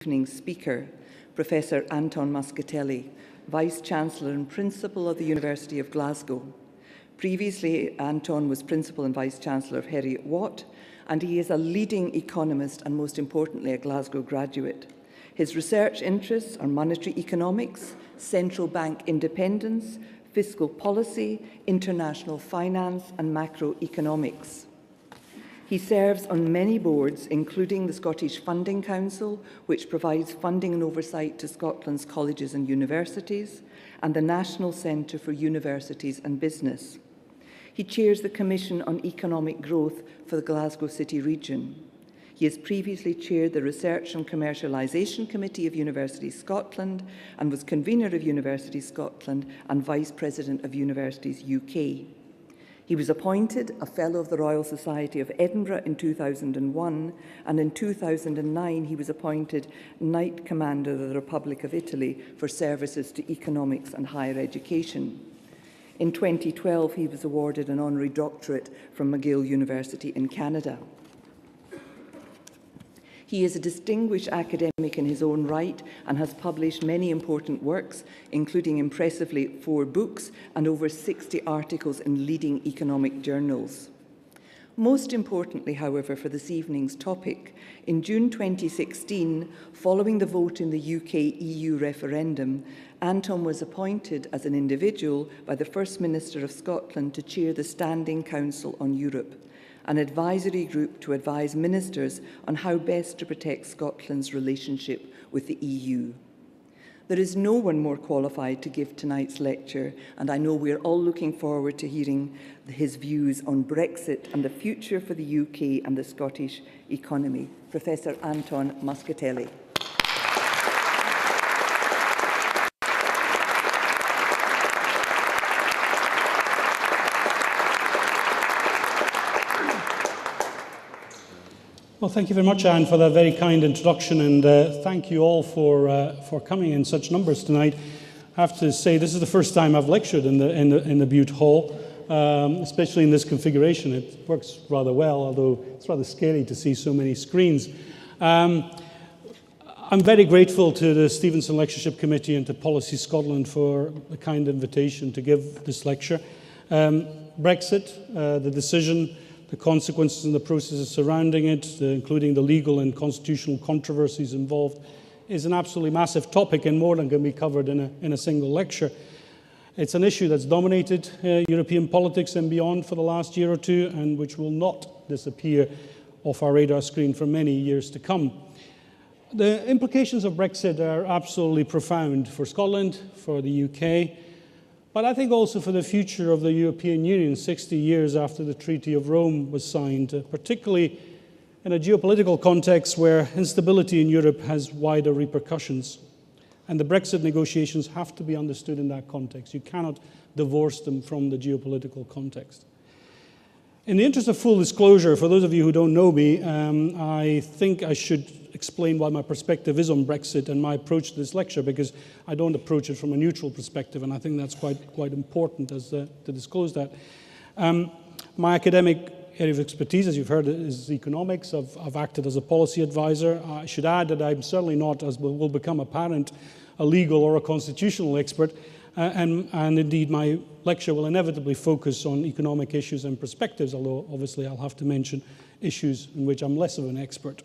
evening's speaker, Professor Anton Muscatelli, Vice-Chancellor and Principal of the University of Glasgow. Previously, Anton was Principal and Vice-Chancellor of Heriot-Watt, and he is a leading economist and, most importantly, a Glasgow graduate. His research interests are monetary economics, central bank independence, fiscal policy, international finance, and macroeconomics. He serves on many boards, including the Scottish Funding Council, which provides funding and oversight to Scotland's colleges and universities, and the National Centre for Universities and Business. He chairs the Commission on Economic Growth for the Glasgow City region. He has previously chaired the Research and Commercialisation Committee of Universities Scotland and was convener of Universities Scotland and Vice President of Universities UK. He was appointed a Fellow of the Royal Society of Edinburgh in 2001, and in 2009 he was appointed Knight Commander of the Republic of Italy for services to economics and higher education. In 2012, he was awarded an honorary doctorate from McGill University in Canada. He is a distinguished academic in his own right and has published many important works, including impressively 4 books and over 60 articles in leading economic journals. Most importantly, however, for this evening's topic, in June 2016, following the vote in the UK-EU referendum, Anton was appointed as an individual by the First Minister of Scotland to chair the Standing Council on Europe, an advisory group to advise ministers on how best to protect Scotland's relationship with the EU. There is no one more qualified to give tonight's lecture, and I know we're all looking forward to hearing his views on Brexit and the future for the UK and the Scottish economy. Professor Anton Muscatelli. Well, thank you very much, Anne, for that very kind introduction, and thank you all for coming in such numbers tonight. I have to say this is the first time I've lectured in the Bute Hall, especially in this configuration. It works rather well, although it's rather scary to see so many screens. I'm very grateful to the Stevenson Lectureship Committee and to Policy Scotland for the kind invitation to give this lecture. Brexit, the decision, the consequences and the processes surrounding it, including the legal and constitutional controversies involved, is an absolutely massive topic and more than can be covered in a single lecture. It's an issue that's dominated European politics and beyond for the last year or two, and which will not disappear off our radar screen for many years to come. The implications of Brexit are absolutely profound for Scotland, for the UK, but I think also for the future of the European Union 60 years after the Treaty of Rome was signed, particularly in a geopolitical context where instability in Europe has wider repercussions. And the Brexit negotiations have to be understood in that context. You cannot divorce them from the geopolitical context. In the interest of full disclosure, for those of you who don't know me, I think I should explain what my perspective is on Brexit and my approach to this lecture, because I don't approach it from a neutral perspective, and I think that's quite important to disclose that. My academic area of expertise, as you've heard, is economics. I've acted as a policy advisor. I should add that I'm certainly not, as will become apparent, a legal or a constitutional expert, and indeed my lecture will inevitably focus on economic issues and perspectives, although obviously I'll have to mention issues in which I'm less of an expert.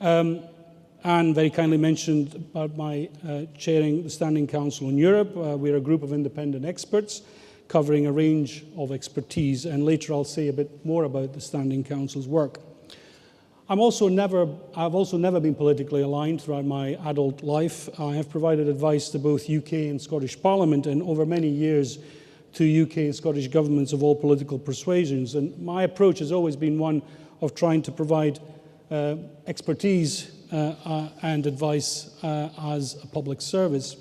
Anne very kindly mentioned about my chairing the Standing Council on Europe. We're a group of independent experts covering a range of expertise, and later I'll say a bit more about the Standing Council's work. I've also never been politically aligned throughout my adult life. I have provided advice to both UK and Scottish Parliament, and over many years to UK and Scottish governments of all political persuasions. And my approach has always been one of trying to provide expertise and advice as a public service.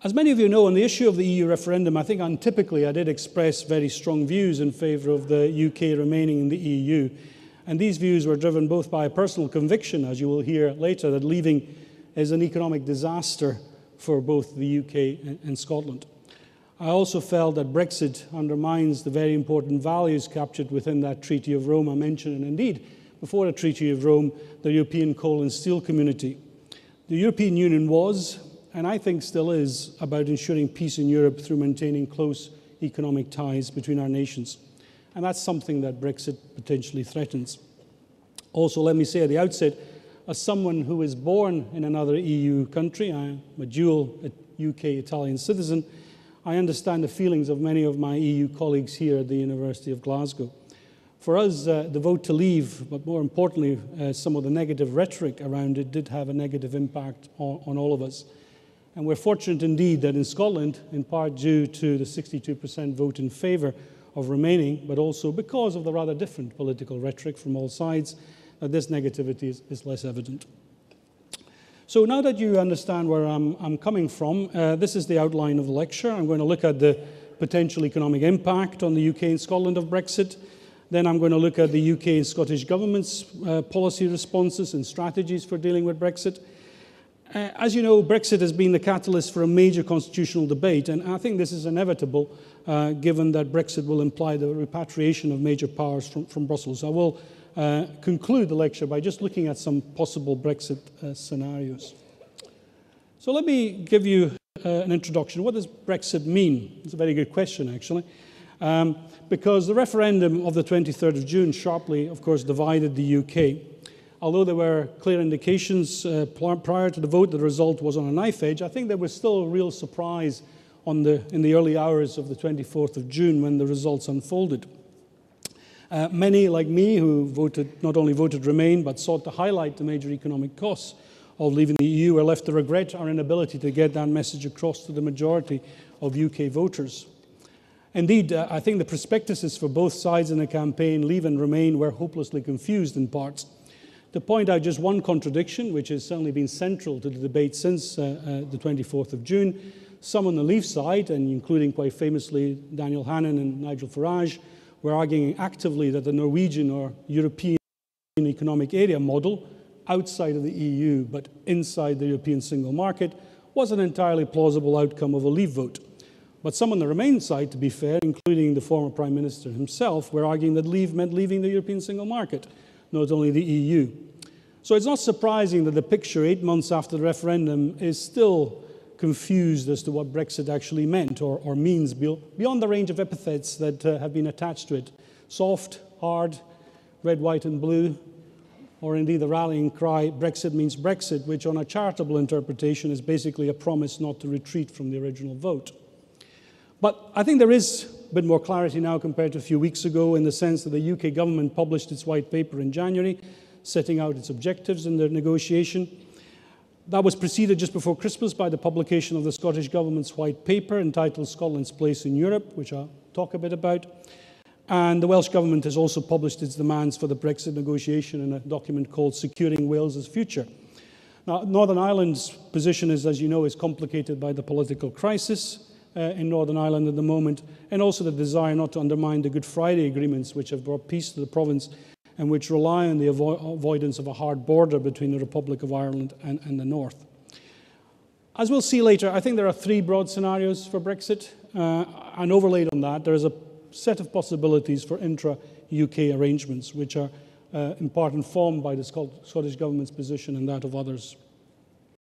As many of you know, on the issue of the EU referendum, I think untypically I did express very strong views in favour of the UK remaining in the EU. And these views were driven both by a personal conviction, as you will hear later, that leaving is an economic disaster for both the UK and Scotland. I also felt that Brexit undermines the very important values captured within that Treaty of Rome I mentioned, and indeed before the Treaty of Rome, the European Coal and Steel Community. The European Union was, and I think still is, about ensuring peace in Europe through maintaining close economic ties between our nations. And that's something that Brexit potentially threatens. Also, let me say at the outset, as someone who is born in another EU country, I'm a dual UK-Italian citizen, I understand the feelings of many of my EU colleagues here at the University of Glasgow. For us, the vote to leave, but more importantly, some of the negative rhetoric around it did have a negative impact on all of us. And we're fortunate indeed that in Scotland, in part due to the 62% vote in favour of remaining, but also because of the rather different political rhetoric from all sides, that this negativity is less evident. So now that you understand where I'm coming from, this is the outline of the lecture. I'm going to look at the potential economic impact on the UK and Scotland of Brexit. Then I'm going to look at the UK and Scottish government's policy responses and strategies for dealing with Brexit. As you know, Brexit has been the catalyst for a major constitutional debate, and I think this is inevitable, given that Brexit will imply the repatriation of major powers from Brussels. I will conclude the lecture by just looking at some possible Brexit scenarios. So let me give you an introduction. What does Brexit mean? It's a very good question, actually, because the referendum of the 23rd of June sharply, of course, divided the UK. Although there were clear indications prior to the vote that the result was on a knife edge, I think there was still a real surprise in the early hours of the 24th of June when the results unfolded. Many, like me, who not only voted Remain, but sought to highlight the major economic costs of leaving the EU, were left to regret our inability to get that message across to the majority of UK voters. Indeed, I think the prospectuses for both sides in the campaign, Leave and Remain, were hopelessly confused in parts. To point out just one contradiction, which has certainly been central to the debate since the 24th of June, some on the Leave side, and including quite famously Daniel Hannan and Nigel Farage, were arguing actively that the Norwegian or European Economic Area model, outside of the EU but inside the European single market, was an entirely plausible outcome of a Leave vote. But some on the Remain side, to be fair, including the former Prime Minister himself, were arguing that Leave meant leaving the European single market, not only the EU. So it's not surprising that the picture 8 months after the referendum is still confused as to what Brexit actually meant or means beyond the range of epithets that have been attached to it. Soft, hard, red, white and blue, or indeed the rallying cry, Brexit means Brexit, which on a charitable interpretation is basically a promise not to retreat from the original vote. But I think there is a bit more clarity now compared to a few weeks ago, in the sense that the UK government published its white paper in January, setting out its objectives in the negotiation. That was preceded just before Christmas by the publication of the Scottish government's white paper entitled Scotland's Place in Europe, which I'll talk a bit about. And the Welsh government has also published its demands for the Brexit negotiation in a document called Securing Wales's Future. Now, Northern Ireland's position is, as you know, is complicated by the political crisis in Northern Ireland at the moment, and also the desire not to undermine the Good Friday agreements, which have brought peace to the province and which rely on the avoidance of a hard border between the Republic of Ireland and the North. As we'll see later, I think there are three broad scenarios for Brexit, and overlaid on that, there is a set of possibilities for intra-UK arrangements, which are in part informed by the Scottish Government's position and that of others.